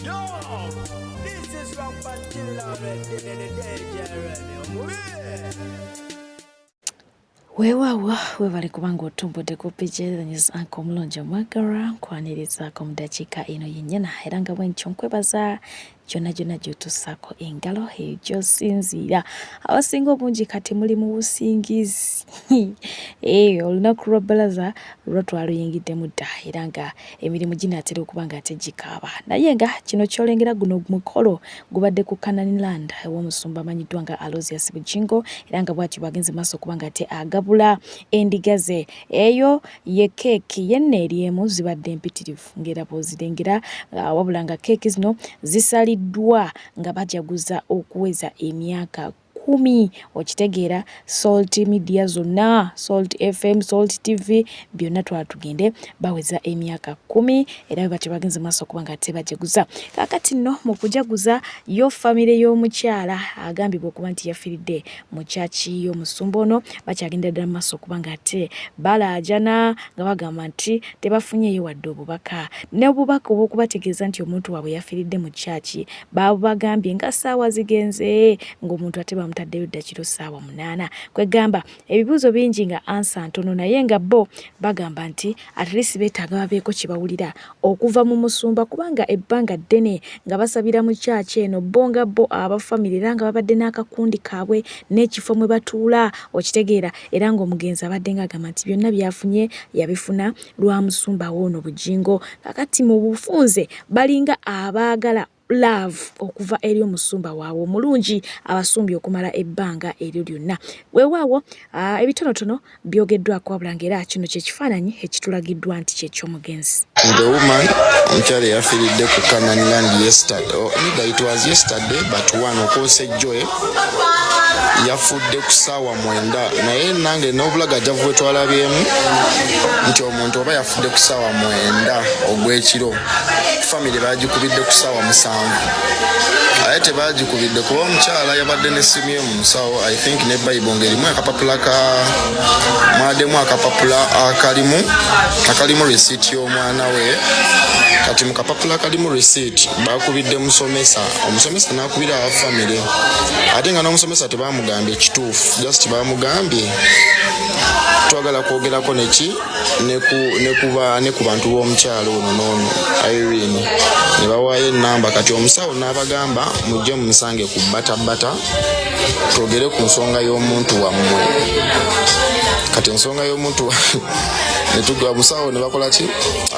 Yo, this is from Pantilla in the danger. Wewawa webale kubanga otumbudeko pijeranyizaako omulungi omwagala nkwanirizaako mu dakiika eno yennyena era nga bwenkyo nkwebaza gyonna gy'otussaako engalo eyo gy'osinziira abasinga obungi kati muli mu busingizi olunaku lwa bbalaza lwo twaluyingiddemu dda era nga emirimu ginaatera okuba nga ate gikaaba naye nga kino kyolengera guno mukolo gubadde ku Kananiland ew'omusumba amanyiddwa nga Aloysius Bujjingo era nga bw'atyo bwagenze maaso okuba nga ate agabula endiga ze eyo ye keeki yenna eryemu zibadde mpitirivu ng'era bw'ozirengera wabula nga keeki zino zisaliddwa nga bajjaguza okuweza emyaka 10 okitegeera Salt Media zonna Salt FM Salt TV byonna twatugende baweza emyaka 10 era batyo bagenze maaso okuba nga ate bajjaguza kakati nno mu kujaguza yo famire y'omukyala agambibwa okuba nti yafiiridde mu kyaki y'omusumba ono bakyagenda ddala maaso okuba nga ate balaajana nga bagamba nti tebafunyeeyo wadde obubaka n'obubaka obw'okubategeeza nti omuntu waabwe yafiiridde mu kyaki babagambye nga ssaawa zigenze ng'omuntu ate bamutaddeyo ddakiro ssaawa 8 kwegamba ebibuuzo bingi nga ansa ntono naye nga bo bagamba nti at least beetaaga babeeko kye bawulira okuva mu musumba kubanga ebbanga ddene nga basabira mu kyaki eno bo nga bo abafamire era nga babadde n'akakundi kaabwe n'ekifo mwe batuula okitegeera era ng'omugenzi abadde ng'agamba nti byonna byafunye yabifuna lwa musumba w'ono Bujjingo kakati mu bufunze balinga abaagala love okuva eri omusumba waabwe omulungi abasumbye okumala ebbanga eryo lyonna weewaawo ebitonotono byogeddwako wabula ng'era kino kyekifaananyi ekitulagiddwa nti kyekyomugenzi. The woman omukyala yafiiridde ku Kananiland yesterday, it was yesterday but one okosejjoe yafudde ku ssaawa 9 naye nange n'obulagaja bwe twalabyemu nti omuntu oba yafudde ku ssaawa 9 ogw'ekiro famire bagikubidde ku ssaawa 7 ate tebagikubidde kuba omukyala yabadde n'essimu ye mu nsawo I think ne Bible ng'erimu akapapula mwaddemu akapapula akalimu receipt y'omwana we kati mu kapapula kalimu receipt bakubidde omusomesa n'akubira famire ate nga n'omusomesa tebamugambye ekituufu just bamugambye twagala kwogerako ne ku bantu b'omukyalo ono n'ono Irene ne bawaayo ennamba kati omusawo n'abagamba mujje mumusange ku bata twogere ku nsonga y'omuntu wammwe kati ensonga y'omuntu netugwa musawo ne bakola ki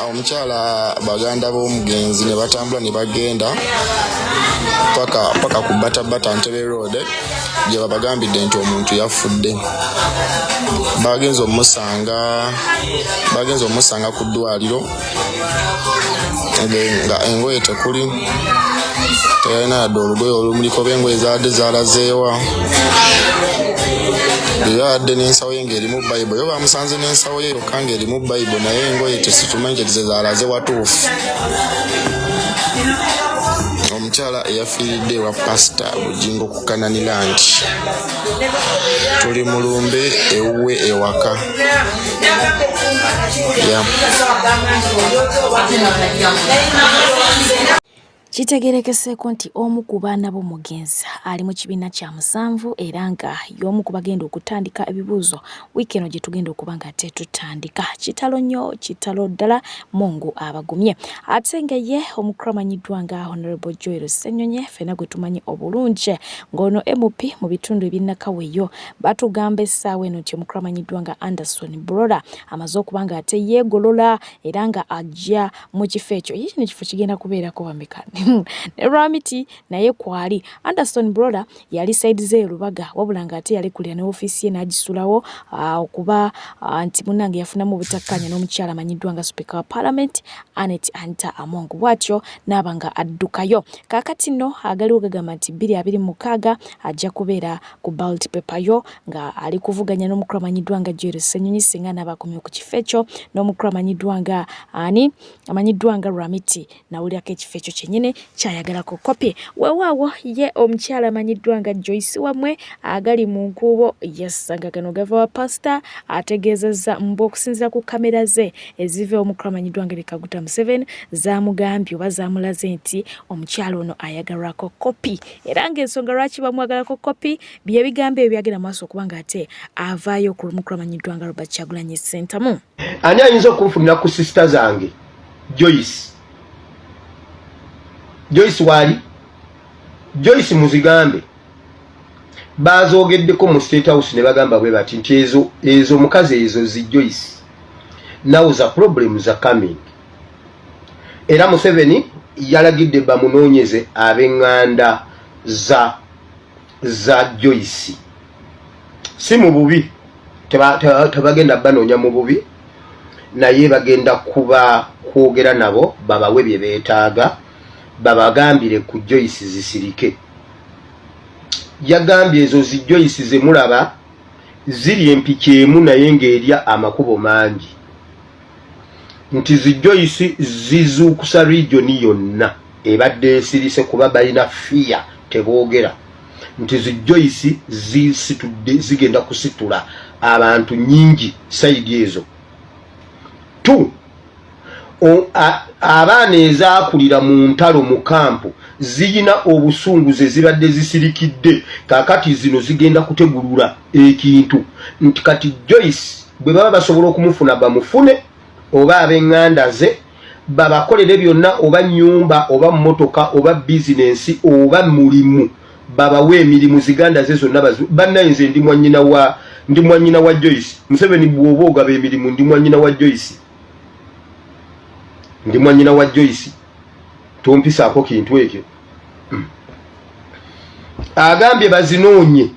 omukyala baganda b'omugenzi ne batambula ne bagenda paka ku bata Ntebe Road gye babagambidde nti omuntu yafudde bagenze omusanga ku ddwaliro nga engoye tekuli teyalina yadde olugoye olumuliko b'engoye zaadde zaalazeewa yadde n'ensawo ye ng'erimu Bible yo bamusanze n'ensawo ye yokka ng'erimu Bible naye engoye tesitumanyi gye zaalaze watuufu omukyala eyafiiridde wa Pastor Bujjingo ku Kananiland tuli mulumbe ewuwe ewaka Kitegeerekeseeko nti omu ku baana b'omugenzi ali mu kibiina kya 7 era nga y'omu ku bagenda okutandika ebibuuzo wiiki eno gye tugenda okuba nga tetutandika kitalo ddala Mungu abagumye ate nga ye omukulu amanyiddwa nga Honorable Joel Ssenyonyi ffenna gwe tumanyi obulungi ng'ono MP mu bitundu eby'Nakaweyo batugamba essaawa eno nti omukulu amanyiddwa nga Anderson Broda amaze okuba nga ate yeegolola era nga ajja mu kifo ekyo ye kino ekifo kigenda kubeerako bameka Ramiti naye kwali Anderson Broda yali side ze Lubaga wabula nga ate yalekulira ne office ye n'agisulawo okuba nti munange yafunamu obutakkanya n'omukyala amanyiddwa nga Speaker wa Parliament Anet Anta Among bwatyo n'abanga addukayo kakati nno agaliwo gagamba nti 2026 ajja kubeera ku ballot paper yo nga ali kuvuganya n'omukulu amanyiddwa nga Joel Ssenyonyi singa n'abakomye ku kifo ekyo n'omukulu amanyiddwa nga amanyiddwa nga Ramiti nawulirako ekifo ekyo kyennyini wamwe kyayagalako kopi weewaawo ye omukyala amanyiddwa nga Joyce wamwe agali mu nkubo yasanga kano gava wa pasita ategeezezza mbu okusinziira ku kamera ze eziva omukulu amanyiddwa nga Kaguta Museveni zaamugambye oba zaamulaze nti omukyala ono ayagalwako kopi era ng'ensonga lwaki bamwagalako kopi bye bigambo ebyo byagenda maaso okubanga ate avaayo ku mukulu amanyiddwa nga Robert Kyagulanyi Ssentamu. Ani ayinza okunfunira ku sisita zange Joyce wali Joyce muzigambe bazoogeddeko mu State House ne bagamba bwe bati nti ezo mukazi ezo zi Joyce now the problems are coming. Era Museveni yalagidde bamunoonyeze ab'eŋŋanda za Joyce si mu bubi tebagenda banoonya mu bubi naye bagenda kuba kwogera nabo babawe bye beetaaga babagambire ku Joyce zisirike. Yagambye ezo zi Joyce ze mulaba ziri empiki emu naye ng'erya amakubo mangi nti zi Joyce zizuukusa regioni yonna ebadde esirise kuba balina fiya teboogera nti zi Joyce zigenda kusitula abantu nyingi sayidi ezo. Abaana ezaakulira mu ntalo mu kampu zirina obusunguze zibadde zisirikidde kakati zino zigenda kutegulula ekintu nti kati Joyce bwe baba basobola okumufuna bamufune oba ab'eŋŋanda ze babakolere byonna oba nnyumba oba mmotoka oba bizinensi oba mulimu babawe emirimu ziganda ze zonna bannayinze ndi mwannyina wa Joyce. Museveni bw'oba ogaba emirimu ndi mwannyina wa Joyce tompisaako kintu ekyo. Agambye bazinoonye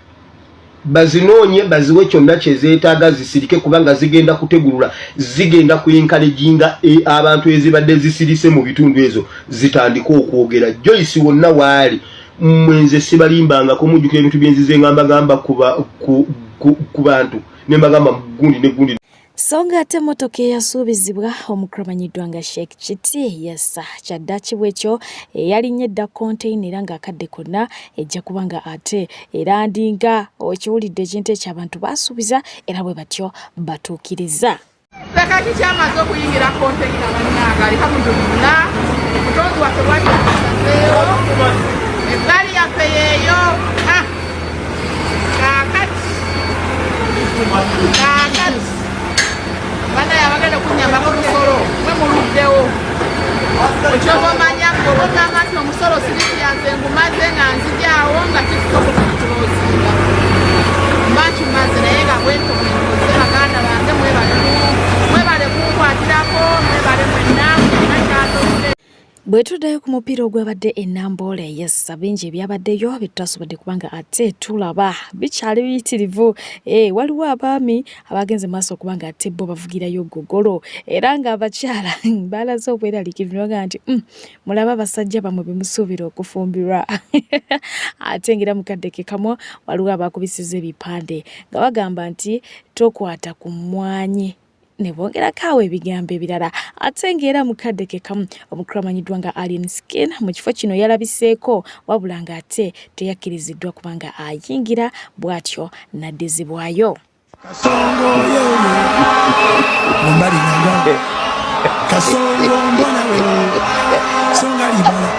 baziwe kyonna kye zeetaaga zisirike kubanga zigenda kutegulula zigenda kuyinkaleginga abantu ezibadde zisirise mu bitundu ezo zitandika okwogera. Joyce wonna waali mwenze sibalimbangako mujjukira ebintu byenzize ngamba ku bantu ne mbagamba gundi songa ate motoka eyasuubizibwa omukulu amanyiddwa nga Sheikh Kiti yessa kyaddaaki bwekyo eyalinnya edda container era ng'akadde konna ejja kubanga ate era ndinga okiwulidde ekintu ekyabantu baasuubiza era bwe batyo batuukiriza. Kakati kyamaze okuyingira container bannanga aleka mudumula mutonzi waffe bwatiaseeyo ebbali yaffe yeeyo kakati bana yabagenda kunyambako omusolo mwe muluddewo ekyobomanya obogamba nti omusolo sirikyanze ngumaze nga nzijaawo nga kikutokokutulozinga mbakimaze naye nga bwentomenkoze baganda bange mwebale kunkwatirako mwebale mwenna nakyatonde. Bwe tuddayo ku mupiira ogwabadde ennamboole yessa bingi ebyabaddeyo bitutasobodde kubanga ate tulaba bikyali biyitirivu. Waliwo abaami abagenze maaso okubanga ate bo bavugirayo gogolo era ng'abakyala balaze obweraliikirivu baga nti mulaba abasajja bamwe bemusuubira okufumbirwa ate ngera mukadde ke kamu waliwo abakubisiza ebipande nga bagamba nti tokwata ku mmwanyi ne bongerako awo ebigambo ebirala ate ng'era mukadde ke kamu omukulu amanyiddwa nga Alien Skin mu kifo kino yalabiseeko wabula ng'ate teyakkiriziddwa kubanga ayingira bw'atyo n'addizibwayo. Kasongo mbona wewe songa libala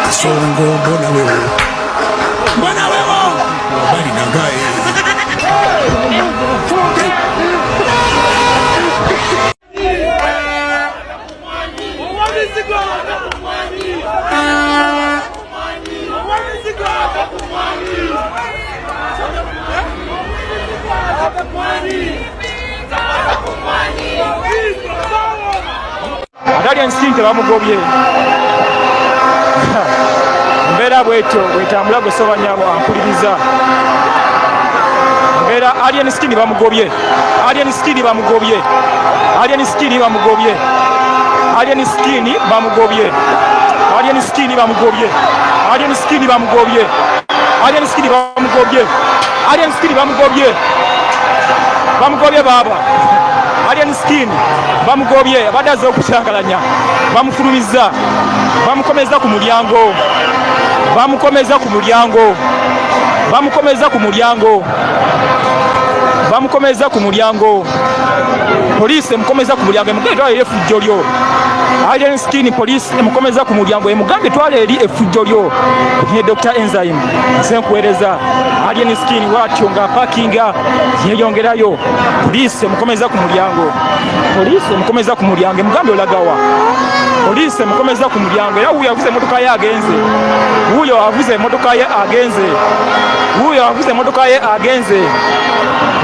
Kasongo mbona wewe mbali nangaye Alien Skin bamugobye mbeera bwetyo bwetambula gwe soba nyabo ampuliriza mbeera Alien Skin bamugobye Alien Skin bamugobye Alien Skin bamugobye Alien Skin bamugobye Alien Skin bamugobye Alien Skin bamugobye Alien Skin bamugobye Alien Skin bamugobye bamugobye baba alien skin bamugobye badaze okusangalanya bamufulumiza bamukomeza ku mulyango bamukomeza ku mulyango bamukomeza ku mulyango bamukomeza ku mulyango police mukomeza ku mulyango mugende twale efujjo lyo alien skin police mukomeza ku mulyango emugambe twale eri efujjo lyo ne Dr. Enzyme nsenkuwereza alien skin watyo nga parkinga yeyongerayo police mukomeza ku mulyango police mukomeza ku mulyango mugambe olagawa police mukomeza ku mulyango era huyo avuze motoka ye agenze huyo avuze motoka ye agenze huyo avuze motoka ye agenze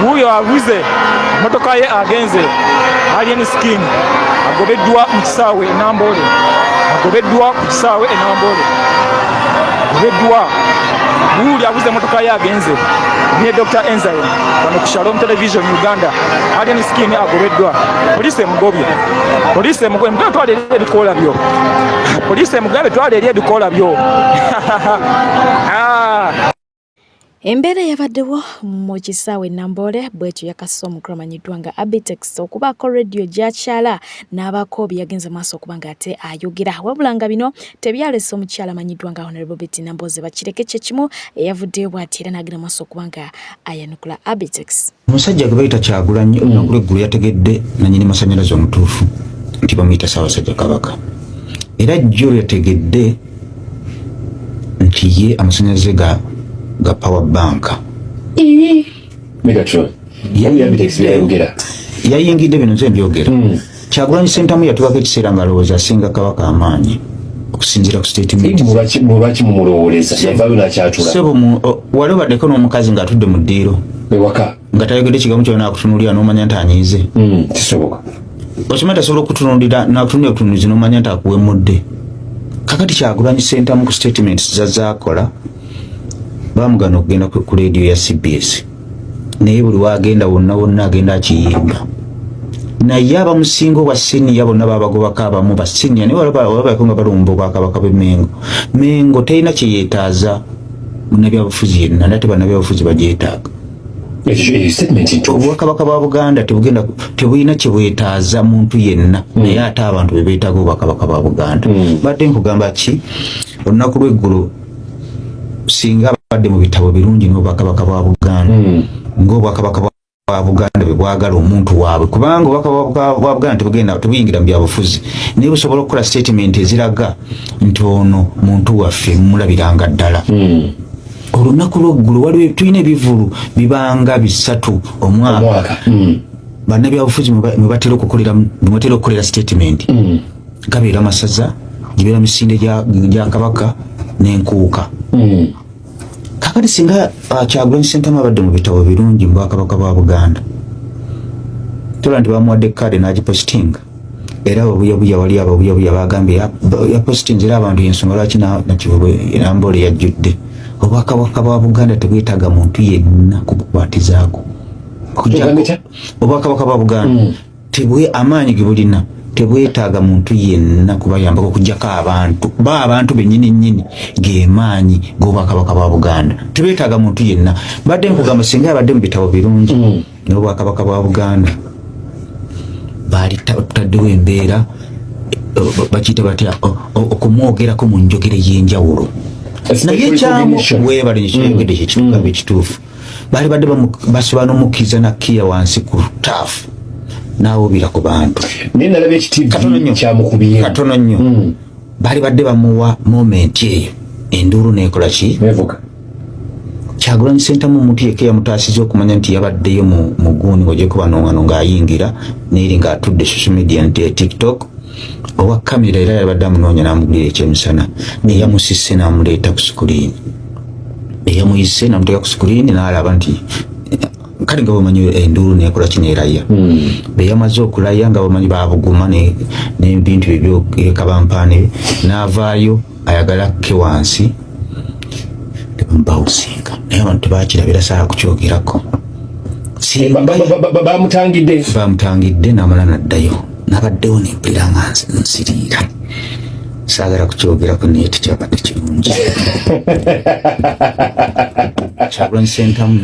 huyo avuze motoka ye agenze alien skin agobeddwa mu kisaawe enambole agobeddwa ku kisaawe enambole agobeddwa huyo avuze motoka ye agenze ne Dr. Enzyme wano ku Shalom Television Uganda alien skin agobeddwa police mugobye police mugobye mugobye twale ebikola byo police mugobye twale ebikola byo Embeera yabaddewo mu kisaawe Nambole bwetyo yakassa omukulu amanyiddwa nga Abitex okubaako radio gy'akyala n'abakoobi yagenze maaso okuba ng'ate ayogera wabula nga bino tebyalese omukyala amanyiddwa nga Honorable Betty Namboze bakireke kye kimu eyavuddeyo bw'ati era n'agenda maaso okuba nga ayanukula Abitex. Omusajja gwe bayita Kyagulanyi olunaku lw'eggulu yategedde nannyini masannyalaze omutuufu nti bamuyita Ssaabasajja Kabaka era jjo yategedde nti ye amasannyalaze ga power bank Megatron yayingidde bino nze mbyogera Kyagulanyi Ssentamu yatubako ekiseera ng'alowooza asinga Kabaka amaanyi okusinziira ku statement mubaki mumulowoleza yavayo n'akyatula sebo wali obaddeko n'omukazi ng'atudde mu ddiiro ewaka nga tayogedde ekigambo kyonna akutunuulira n'omanya nti anyiize kisoboka okimanyi tasobola okutunuulira n'akutunuulira obutunuulizi n'omanya nti akuwemudde kakati Kyagulanyi Ssentamu ku statement zazaakola bamugana okugenda ku radio ya CBS naye buli wagenda wonna agenda akiyimba naye abamusinga obwa siniya bonna babagobako abamu ba siniya naye walabayako nga balumba obwakabaka b'Emmengo Mengo terina kyeyeetaaza munnabyabufuzi yenna nate bannabyabufuzi bagyetaaga obwakabaka bwa Buganda tebulina kyebwetaaza muntu yenna naye ate abantu bebeetaaga obwakabaka bwa Buganda badde nkugamba ki olunaku lw'eggulu singa badde mu bitabo birungi n'obwakabaka bwa Buganda ng'obwakabaka bwa Buganda bwe bwagala omuntu waabwe kubanga obwakabaka bwa Buganda tebuyingira mu byabufuzi naye busobola okukola statement eziraga nti ono muntu waffe mulabiranga ddala olunaku lw'eggulu waliwo tulina ebivulu bibanga 3 omwaka bannabyabufuzi mwe batera okukolera statement gabeera masaza gibeera misinde gya Kabaka n'enkuuka kakati singa Kyagulanyi Ssentamu abadde mu bitabo birungi mu bwakabaka bwa Buganda tola nti bamuwadde kkaade n'agipositinga era obuyabuya wali ababuyabuya bagambye yapositinze era abantu yensonga lwaki nakivubwe Nambole yajjudde obwakabaka bwa Buganda tebwetaaga muntu yenna kubukwatizaako obwakabaka bwa Buganda amaanyi ge bulina tebwetaaga muntu yenna kubayambako okuggyako abantu bennyini gemaanyi g'obwakabaka bwa Buganda tebwetaaga muntu yenna badde nkugamba singa yabadde mu bitabo birungi n'obwakabaka bwa Buganda baali tutaddewo embeera bakiyita batya okumwogerako mu njogera ey'enjawulo naye weebale kyeyogedde kyekitugambo ekituufu baali badde basobola n'omukkiriza nakkiya wansi ku lutaafu n'awubira ku bantu nalaba ekitivi kyamukubye katono nnyo baali badde bamuwa moment eyo enduulu n'ekola ki Kyagulanyi Ssentamu omuntu yekka yamutaasiza okumanya nti yabaddeyo mu guuni ng'ogyeko banoŋŋano ng'ayingira n'eri ng'atudde social media nti TikTok owa kamera era yabadde amunoonya n'amugulira ekyemisana neyamusisse n'amuleeta ku sikuliini eyamuyise n'amuteeka ku sikuliini n'alaba nti kale nga bamanyi enduulu nekola kineeraya beyamaze okulaya nga bamanyi babuguma n'ebintu ebyekabampaane n'avaayo ayagala kke wansi bawusinga naye abantu tebakirabira saala kukyogerako bamutangidde n'amala n'addayo n'abaddewo nempulira nga nsiriira saagala kukyogerako naye tekyabadde kirungi Kyagulanyi Ssentamu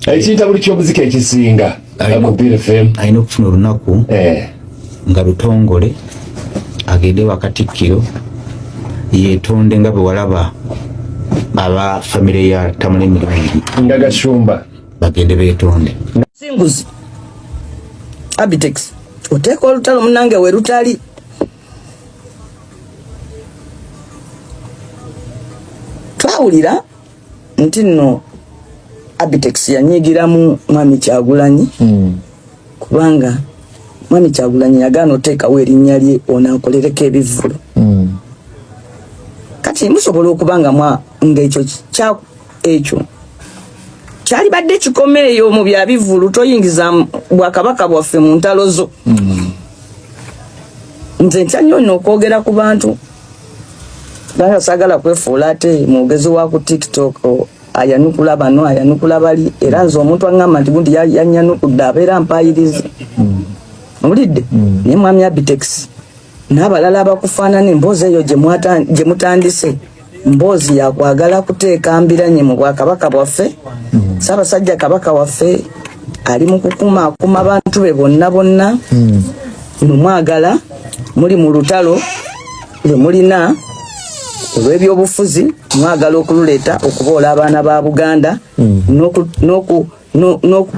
ekintabuli ky'omuzika ekisinga alina okufuna olunaku nga lutongole agende wakatikkiro yetonde nga bwe walaba aba famire ya Tamale Emirundi Ndagashumba bagende betonde Singuzi Abitex oteeka olutalo munange we lutali twawulira nti nno Abitex yanyigiramu mwami Kyagulanyi kubanga mwami Kyagulanyi yagaana oteekawo erinnya lye onaakolereko ebivvulu kati musobola okubanga ekyo kyali badde kikomeeyo mu bya bivvulu toyingiza bwakabaka bwaffe mu ntalo zo nze nkya nnyo okwogera ku bantu banga saagala kwefuula ate mwogezi wa ku TikTok ayanukula bano ayanukula bali era nze omuntu aŋŋamba nti gundi yanyanukudde abeera mpayirizi mulidde naye mwami Abitex n'abalala abakufaanana emboozi eyo gye mutandise mboozi yakwagala kuteeka mbiranye mu bwakabaka bwaffe Ssaabasajja kabaka waffe ali mu kukumaakuma abantu be bonna mwagala muli mu lutalo lwe mulina olw'ebyobufuzi mwagala okululeeta okuboola abaana ba Buganda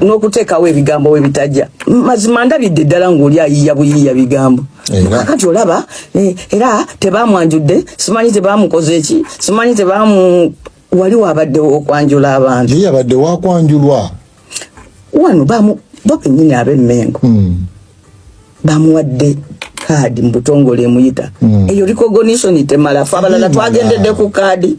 n'okuteekawo ebigambo we bitajja mazima ndabidde ddala ng'oli ayiiya buyiiya bigambo kakati olaba era tebamwanjudde simanyi tebamukoze eki simanyi wali wabaddewo okwanjula abantu ye yabadde wakwanjulwa wano bo bennyini ab'Emmengo bamuwadde kaadi mu butongole emuyita eyo recognition temala fe abalala twagendedde ku kaadi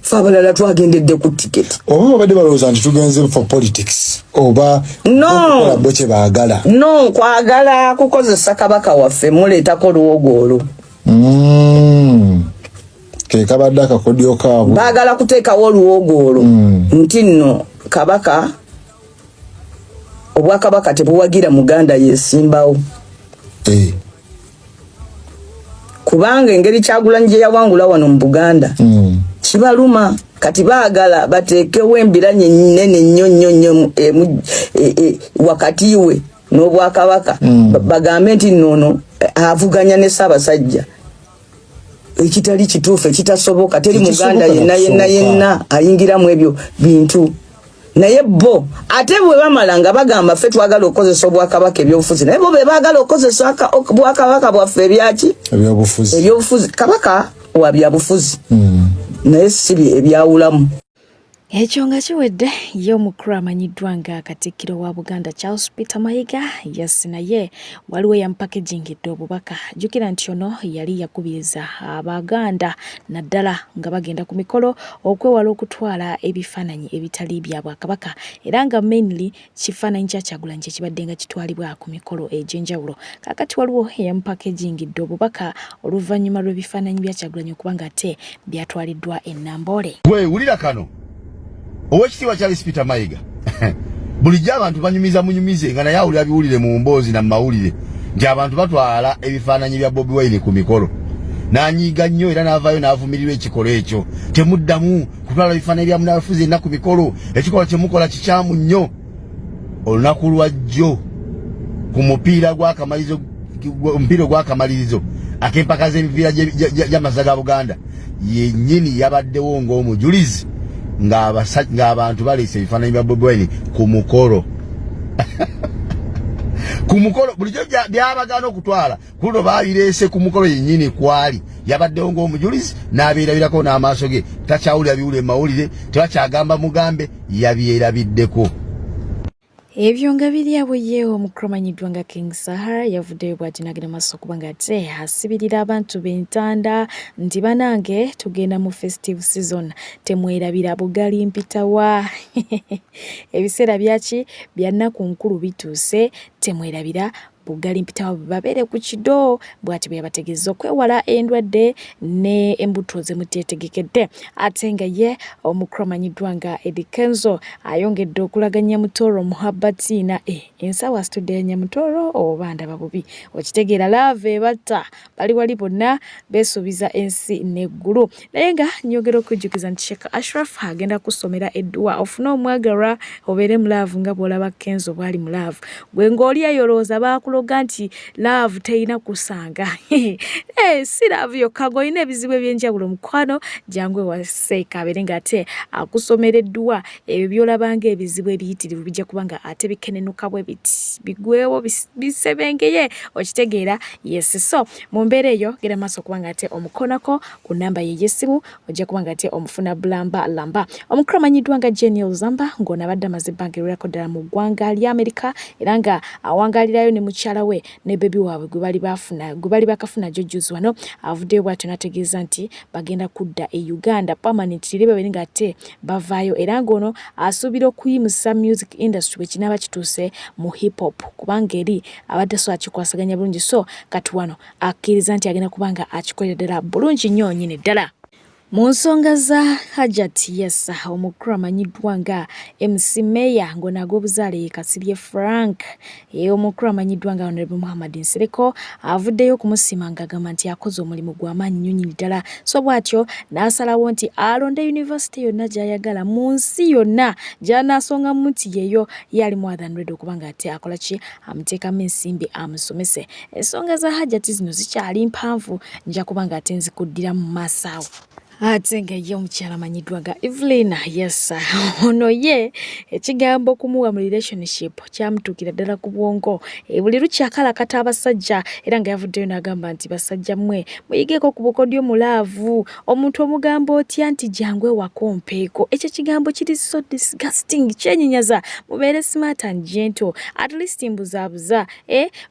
fe abalala twagendedde ku tiketi oba babadde balowooza nti tugenze for politics oba okukola bo kye baagala no kwagala kukozesa kabaka waffe muleetako luwogoolo ke kabadde akakodyo kaabwe baagala kuteekawo oluwogoolo nti nno kabaka obwakabaka tebuwagira Muganda yesimbawo kubanga engeri Kyagulanyi gye yawangula wano mu Buganda kibaluma kati baagala bateekewo embiranye nnene nnyo wakati we n'obwakabaka bagambe nti nnono avuganya ne Ssaabasajja ekitali kituufu ekitasoboka teri Muganda yenna ayingiramu ebyo bintu naye bo ate bwe bamala nga bagamba ffe twagala okukozesa obwakabaka ebyobufuzi naye bo be baagala okukozesa obwakabaka bwaffe ebyaki ebyobufuzi kabaka wa byabufuzi naye si ebyawulamu ekyo nga kiwedde ye omukulu amanyiddwa nga Katikkiro wa Buganda Charles Peter Mayiga naye waliwo yampakagingidde obubaka jjukira nti ono yali yakubiriza Abaganda naddala nga bagenda ku mikolo okwewala okutwala ebifaananyi ebitali bya Bwakabaka era nga mainly kifaananyi kya Kyagulanyi kibadde nga kitwalibwa ku mikolo egy'enjawulo kakati waliwo yampakagingidde obubaka oluvannyuma lw'ebifaananyi bya Kyagulanyi okuba nga ate byatwaliddwa e Namboole. Wulira kano Owekitiibwa Charles Peter Mayiga bulijjo abantu banyumiza munyumize nga naye awulira biwulire mu mboozi na mawulire nti abantu batwala ebifaananyi bya Bobi Wine ku mikolo n'anyiiga nnyo era n'avaayo n'avumirirwa ekikolo ekyo temuddamu kutwala ebifaananyi bya munafuzi yenna ku mikolo ekikola kyemukola kikyamu nnyo olunaku lwajjo ku mupiira gw'akamalirizo ak'empaka z'emipiira gy'amazza ga Buganda yennyini yabaddewo ng'omujulizi ng'abantu baleese ebifaananyi bya Bobi Wine ku mukolo ku mukolo bulijjo byabagaana okutwala kuno baabireese ku mukolo yennyini kwali yabaddewo ng'omujulizi n'abeerabirako n'amaaso ge takyawulira biwule mawulire tebakyagamba mugambe yabyerabiddeko. Ebyo nga biri abo ye omukulu amanyiddwa nga King Sahara yavuddeyo bw'atinagira maaso kuba nga ate asibirira abantu b'entanda nti banange tugenda mu festive season temwerabira bugali mpitawa ebiseera byaki bya nnaku nkulu bituuse temwerabira bugali mpitawo babere ku kido bwati bwe yabategeeza okwewala endwadde ne embuto zemuteetegekedde ate nga ye omukromanyiddwa nga Eddie Kenzo ayongedde okulaganya Mutoro Muhabbatina ensawa asitudde Nyamutoro oba ndaba bubi okitegeera lave batta bali wali bonna beesuubiza ensi n'eggulu naye nga nyogera okujjukiza nti Sheikh Ashraf agenda kusomera eddua ofuna omwagalwa obeere mu laavu nga bw'olaba Kenzo bwali mu laavu gwe ng'oli eyolooza baakuloga nti laavu teyina kusanga si laavu yokka ng'olina ebizibu eby'enjawulo mukwano jangu ewaseeka abeere ng'ate akusomera eddua ebyo by'olabanga ebizibu ebiyitirivu bijja kubanga ate bikenenuka bwe biti bigwewo bisebengeye okitegeera yes so mu mbeera eyo gera maaso kubanga ate omukonako ku nnamba ye y'essimu ojja kubanga ate omufuna bulamba lamba omukromanyiddwa nga Genial Zamba ng'onabadde amaze ebbanga erirako ddala mu ggwanga lya Amerika era nga awangaalirayo ne mukyala we ne bebi waabwe gwe bali bakafuna jjujjuzi wano avuddeyo bw'atyo n'ategeeza nti bagenda kudda e Uganda permanently babeere ng'ate bavaayo era ng'ono asuubira okuyimusa music industry bwe kinaaba kituuse mu hip hop kubanga eri abadde so akikwasaganya bulungi so kati wano akkiriza nti agenda kubanga akikolera ddala bulungi nnyo nnyini ddala. Mu nsonga za Hajat Yessa omukromanyiddwa nga MC Meya ng'onago obuzaale ye Kasirye Frank omukromanyiddwa nga Honorable Muhammad Nsereko avuddeyo okumusima ng'agamba nti akoze omulimu gw'amaanyi nnyo nnyini ddala so bw'atyo n'asalawo nti alonde yunivasite yonna gy'ayagala mu nsi yonna gy'anaasongamu nti yeeyo yali more than ready okubanga ate akola ki amuteekamu ensimbi amusomese. Ensonga za Hajat zino zikyali mpanvu nja kubanga ate nzikuddira mu maaso awo. Ate nga ye omukyala amanyiddwa nga Evelina Yessa ono ye ekigambo kumuwa mu relationship kyamutuukira ddala ku bwongo buli lukyakalakata abasajja era nga yavuddeyo n'agamba nti basajja mmwe muyigeeko ku bukodyo mulaavu omuntu omugamba otya nti jangwe wakompeeko ekyo kigambo kiri so disgusting kyenyenyaza mubeere smart and gentle at least mbuzaabuza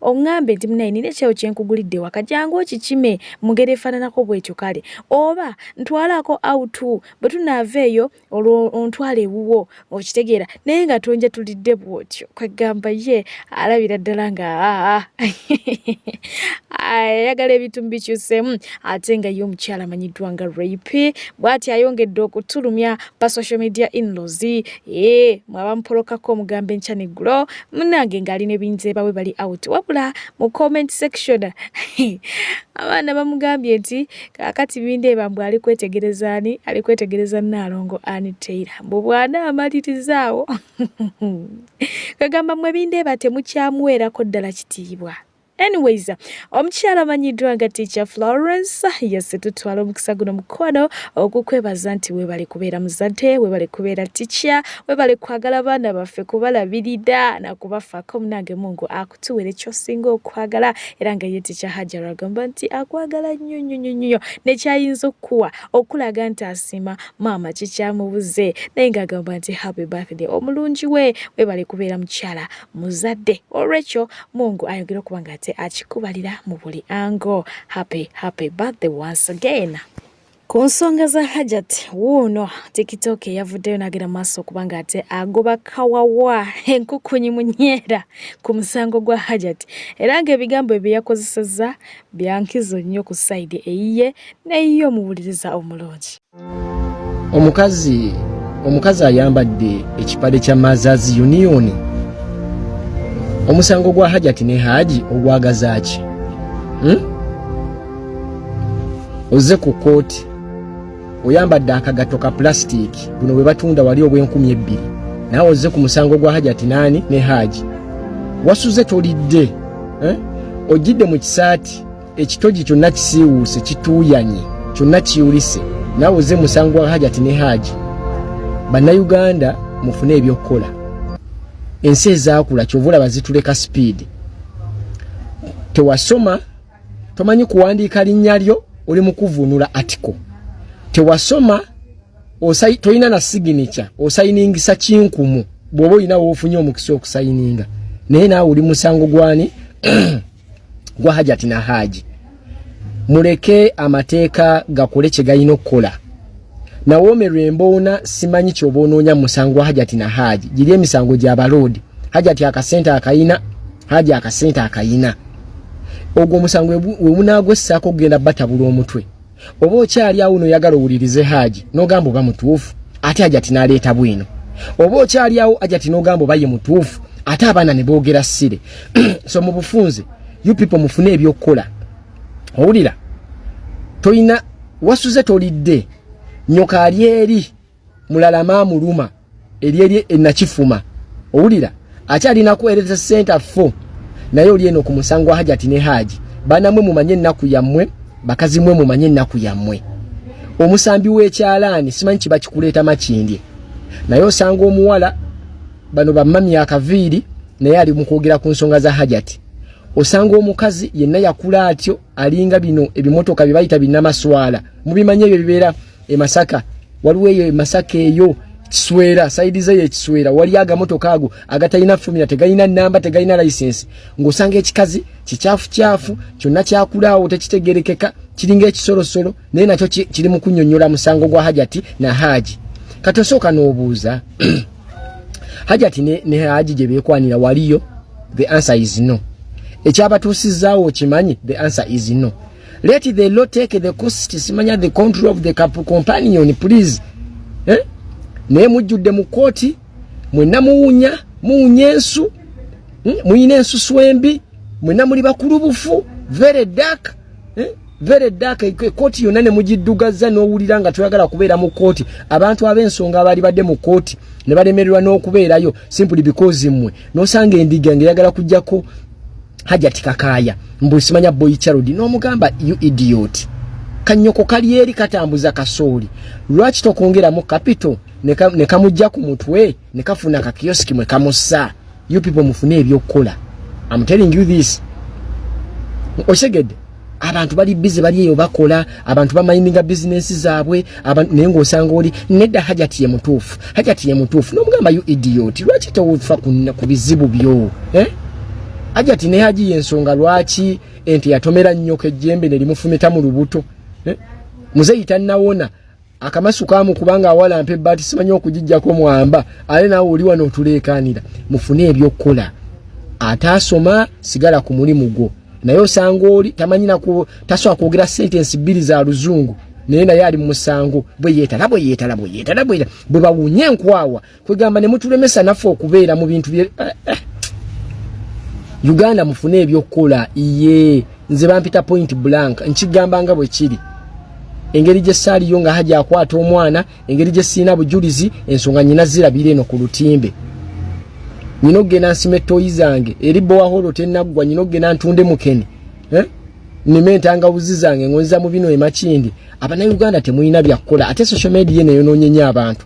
oŋŋambe nti munaye nina ekyawo kyenkugulidde waka jangu okikime mu ngeri efaananako bw'ekyo kale oba ntwalako autu bwe tunaaveeyo olwo ontwala ewuwo okitegeera naye nga tonja tulidde bw'otyo kwegamba ye alabira ddala nga ayagala ebintu bikyuseemu ate nga ye omukyala amanyiddwa nga Rape bw'ati ayongedde okutulumya pa social media in-laws mwabamupolokako omugambo enkya n'eggulo munnange ng'alina ebinzeeba we bali out wabula mu comment section abaana bamugambye nti kaakati bindeeba mbw ali kwetegereza Nnaalongo Annie Taylor mbu bw'anaamalirizawo kagamba mmwe bindeeba temukyamuweerako ddala kitiibwa. Anyways, omukyala amanyiddwa nga Teacher Florence yesse tutwala omukisa guno mukwano okukwebaza nti weebale kubeera muzadde weebale kubeera teacher weebale kwagala abaana baffe kubalabirira nakubafaako munange Mungu akutuwera ekyosinga okwagala era nga ye Teacher Hajara agamba nti akwagala nnyo nekyayinza okuwa okulaga nti asiima maama kikyamubuze naye ng'agamba nti happy birthday omulungi weebale kubeera mukyala muzadde olwekyo Mungu ayogera okuba nga akikubalira mu buli ango. Happy birthday once again. Ku nsonga za Hajat wuuno TikTok yavuddeyo n'agenda maaso okubanga ate agoba kawawa enkukunyi munyeera ku musango gwa Hajat era ng'ebigambo ebyo yakozesezza byankizo nnyo ku sayidi eyiye n'eyiye omuwuliriza omulungi. Omukazi ayambadde ekipale kya Mothers Union. Omusango gwa Hajat ne Haji ogwagaza ki? Oze ku kooti oyambadde akagato ka plastic buno bwe batunda wali obw'enkumi 2 nawe oze ku musango gwa Hajat nani ne Haji wasuze tolidde ojjidde mu kisaati ekitogi kyonna kisiiwuuse kituuyanye kyonna kiyulise nawe oze musango gwa Hajat ne Haji bannayuganda mufune ebyokukola ensi ezaakula kyovula bazituleka speed tewasoma tomanyi kuwandiika linnya lyo oli mu kuvunula article tewasoma toyina na signature osayiningisa kinkumu bw'oba olina woofunye omukisa okusayininga naye naawe oli musango gwani gwa Hajat na Haji muleke amateeka gakole kye galina okukola nawoomerwa emboona simanyi ky'oba onoonya musango gwa Hajat na Haji giri emisango gy'abaloodi Hajat akasente akayina haja akasente akayina ogwo musango we munagwessako kugenda batabula omutwe oba okyali awo no yagala owulirize haji n'ogamba oba mutuufu ate Hajati n'aleeta bwino oba okyali awo Hajati n'ogamba oba ye mutuufu ate abaana ne boogera ssire so mu bufunze you people mufune ebyokukola owulira toyina wasuze tolidde nyoka ali eri mulala maamuluma eri enakifuma owulira akyalina kuweereza center 4 naye oli eno ku musango wa Hajati ne Haji banamwe mumanye ennaku yammwe bakazi mwe mumanye ennaku yammwe omusambi w'ekyalaani simanyi kiba kikuleeta makindye naye osanga omuwala bano bamami akaviiri naye ali mu kwogera ku nsonga za Hajati osanga omukazi yenna yakula atyo alinga bino ebimotoka bye bayita binnamaswala mubimanye ebyo bibeera e Masaka waliwo eyo e Masaka eyo Kiswera saidi ze ye Kiswera wali agamotoka ago agatayina fumira tegayina namba tegayina license ngosanga ekikazi kichafu kyonna kyakulaawo tekitegerekeka kiringa ekisolosolo naye nakyo kiri mu kunnyonnyola musango gwa Hajati na Haji katosooka n'obuuza Hajati ne Haji gye beekwanira waliyo the answer is no ekyabatuusizaawo okimanyi the answer is no let the law take the cost simanya the control of the companion please naye mujjudde mu kooti mwenna muwunya ensu muyina ensusu embi mwenna muli bakulu bufu very dark kooti yonna ne mugiddugaza n'owulira nga toyagala kubeera mu kooti abantu ab'ensonga abali badde mu kooti ne balemererwa n'okubeerayo simply because mmwe n'osanga endiga ng'eyagala kujjako Hajati kakaaya mbusimanya boy charodi n'omugamba you idiot kanyoko kali eri katambuza kasooli lwaki tokongera mu capital ne kamujja ku mutwe ne kafuna ka kioski mwe kamussa you people mufune ebyokukola I'm telling you this osegede abantu bali busy bali eyo bakola abantu bamayinga business zaabwe abantu nengo osanga oli nedda Hajati ye mutuufu n'omugamba you idiot lwaki tofa ku bizibu byo Hajati ne Haji yensonga lwaki enti yatomera nnyoka ejjembe ne limufumita mu lubuto muzeyi tannawona akamasu kamu kubanga awala mpe bati simanyi okujijjako mwamba ale nawe oli wano otuleekanira mufune ebyokukola atasoma sigala ku mulimu gwo naye osanga oli tamanyina ku tasobola kwogera sentence bbiri za luzungu naye naye ali mu musango bwe yeetala bwe bawunye enkwawa kwegamba ne mutulemesa naffe okubeera mu bintu bye Uganda mufune ebyokukola iye nze bampita point blank nkigamba nga bwe kiri engeri gye saaliyo nga Haji akwata omwana engeri gye siina bujulizi ensonga nyina zirabira eno ku lutimbe nyina ogenda nsime toyi zange eri bowaholo tennaggwa nyina ogenda ntunde mukene nime entangawuzi zange ngonza mu bino emakindi Abannayuganda temuyina byakukola ate social media neyonoonyenya abantu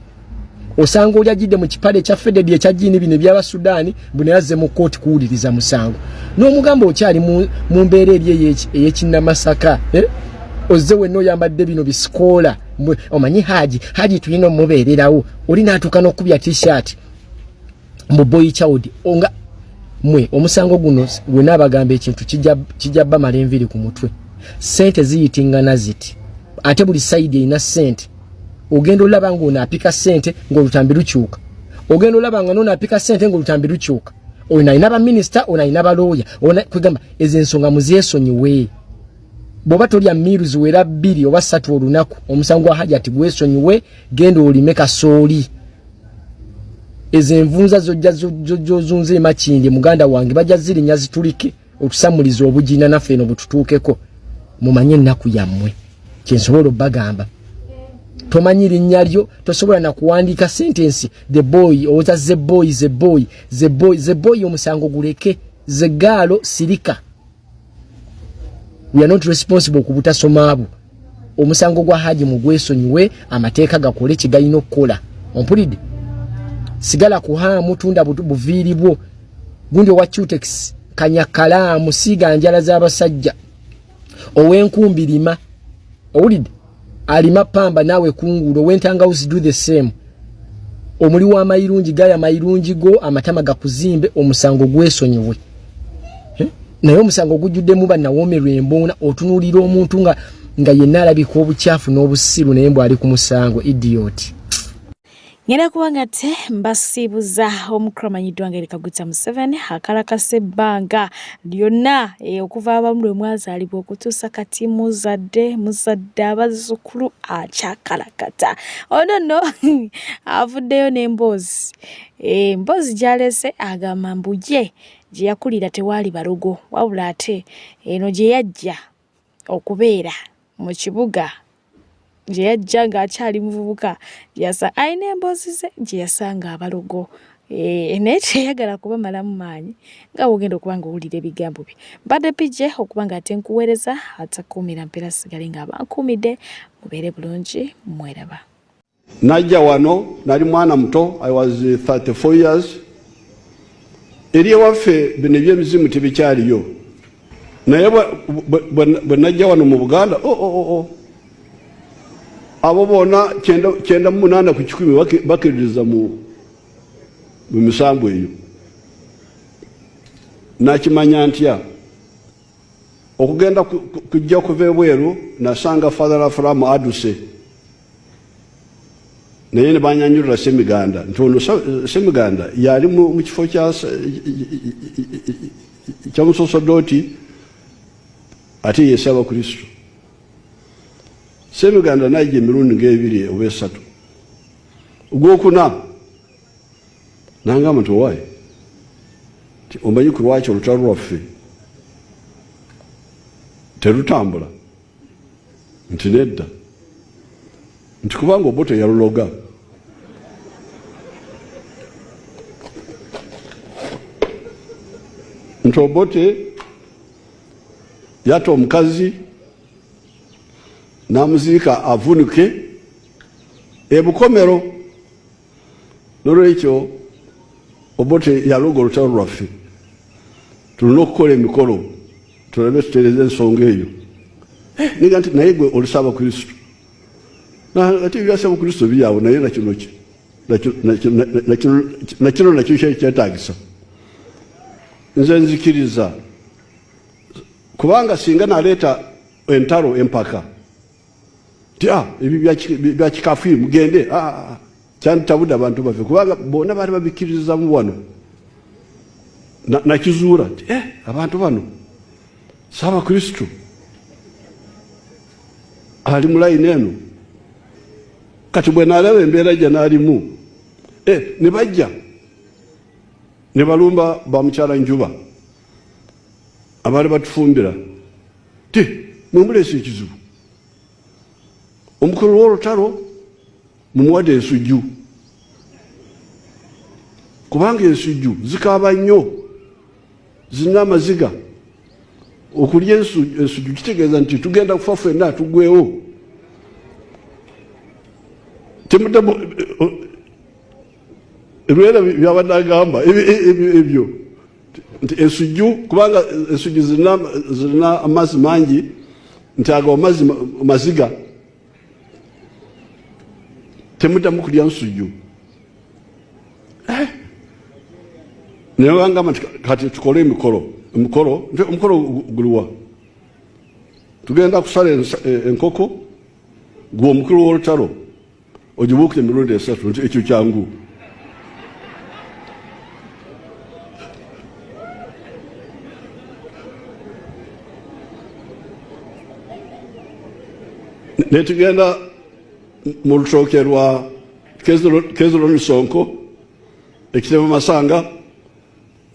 osanga oli ajidde mu kipale kya Fededi ekyajjini bino byaba Sudani bune yazze mu kooti kuwuliriza musango n'omugamba okyali mu mbeera eri ey'ekinnamasaka ozze wenna oyambadde bino bisikoola omanyi Haji tulina omubeererawo oli n'atuuka n'okubya t-shirt mu boy child onga mwe omusango guno wena abagamba ekintu kijja bamala enviri ku mutwe sente ziyitingana ziti ate buli side erina sente ogenda olaba ng'onaapika sente ng'olutambi lukyuka ogenda olaba nga n'onaapika sente ng'olutambi lukyuka ono alina baminisita ono alina balooya kwegamba ezo ensonga muzeesonyiwe bw'oba tolya miiru ziwera 2 oba 3 olunaku omusango wa Hajati gwesonyiwe genda olime kasooli ezo envunza zojjozunza emakindi muganda wange bajja zirinya zitulike okusamuliza obugina naffe eno bututuukeko mumanye ennaku yammwe kyensobola obbagamba tomanyi linnya lyo tosobola na kuwandiika sentence the boy oza the boy omusango guleke the girl sirika we are not responsible ku butasoma abo omusango gwa Haji mugwesonyiwe amateeka gakole kigayina okukola ompulidde sigala kuhaa mutunda buviiri bwo gundi wa Chutex kanyakala musiga njala z'abasajja owenkumbi lima owulidde alima pamba nawe kungulo wentangawuzi do the same omuli wa mayirungi gaya mayirungi go amatama gakuzimbe omusango gwesonyiwe naye omusango gujjudde mu bannawomerwa embona otunuulira omuntu nga yenna alabika obukyafu n'obusiru naye mbw ali ku musango idiot Ngenda kubanga te mbasibuza omukromanyiddwa nga Kaguta Museveni akalakase ebbanga lyonna okuva abamulwe mwazaalibwa okutuusa kati muzadde abazzukulu akyakalakata. Ono nno avuddeyo n'emboozi. Emboozi gy'alese agamba mbu ye gye yakulira tewaali balogo wabula ate eno gye yajja okubeera mu kibuga gye yajja ng'akyali muvubuka yasa ayina emboozi ze gye yasanga abalogo naye teyagala kubamalamu maanyi nga bw'ogenda okuba nga owulira ebigambo bye. Mbadde pije okuba nga ate nkuweereza atakuumira mpeera sigale ng'abankuumidde mubeere bulungi mweraba. Najja wano nali mwana muto, I was 34 years. Eri ewaffe bino ebyemizimu tebikyaliyo, naye bwe najja wano mu Buganda abo bona 98 ku 100 bakkiririza mu misango eyo. Nakimanya ntya okugenda kujja kuva ebweru nasanga Father Afram aduse naye ne banyanyulira Semiganda nti ono Semiganda yali mu kifo kya musosodoti ate yesaba Kristo. Semiganda najja emirundi ng'ebiri oba esatu. Ogwokuna nangamba nti owaayi omanyi ku lwaki olutalo lwaffe terutambula? Nti nedda, nti kubanga Obote yaluloga. Nti Obote yatta omukazi namuziika avunuke ebukomero. Nolwekyo Obote yaloga olutalo lwaffe. Tulina okukola emikolo tulabe tutereeza ensonga eyo. Niga nti naye gwe olusaba Kristo. Ate ebyasaba Kristo biyaawo naye nakino nakyo kyetaagisa. Nze nzikiriza kubanga singa naleeta entalo empaka ti ebyo byakikafuyi mugende kyantabudde abantu baffe kubanga bona baali babikirizamu wano. Nakizuula nti abantu bano saba Kristo ali mu layini eno. Kati bwe nalaba embeera gye naalimu ne bajja ne balumba bamukyala Njuba abaali batufumbira ti mumuleese ekizibu. Omukulu w'olutalo mumuwadde ensujju kubanga ensujju zikaaba nnyo, zirina amaziga. Okulya ensujju kitegeeza nti tugenda kufa ffenna tugwewo. Temuddamu ebirera byabadde agamba ebyo nti ensujju kubanga ensujju zirina amazzi mangi nti ago amazzi maziga. Temuddamu kulya nsujju. Naye wangamba nti kati tukole omukolo guliwa? Tugenda kusala enkoko gwe omukulu w'olutalo ogibuukire emirundi 3 nti ekyo kyangu. Ne tugenda mu lutooke lwa Kezero Nsonko ekitema Masanga,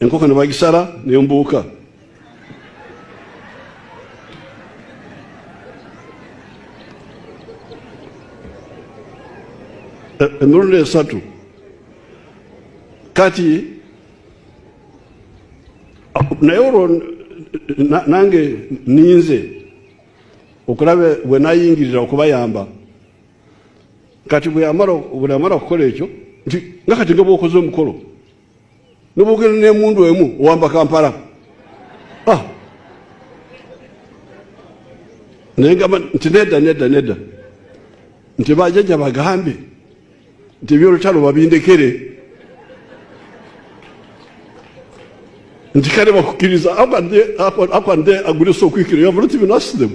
enkoko ne bagisala nembuuka. Emirundi 3 kati naye olwo nange ninze okulaba bwe nayingirira okubayamba. Kati bwe yamala okukola ekyo nti nga kati nga bw'okoze omukolo nobugenda n'emundu emu owamba Kampala. Naye ngamba nti nedda nti bajjajja bagambe nti ebyolutalo babindekere nti kale bakukkiriza. Akande agulisa okwikira. You have not even asked them.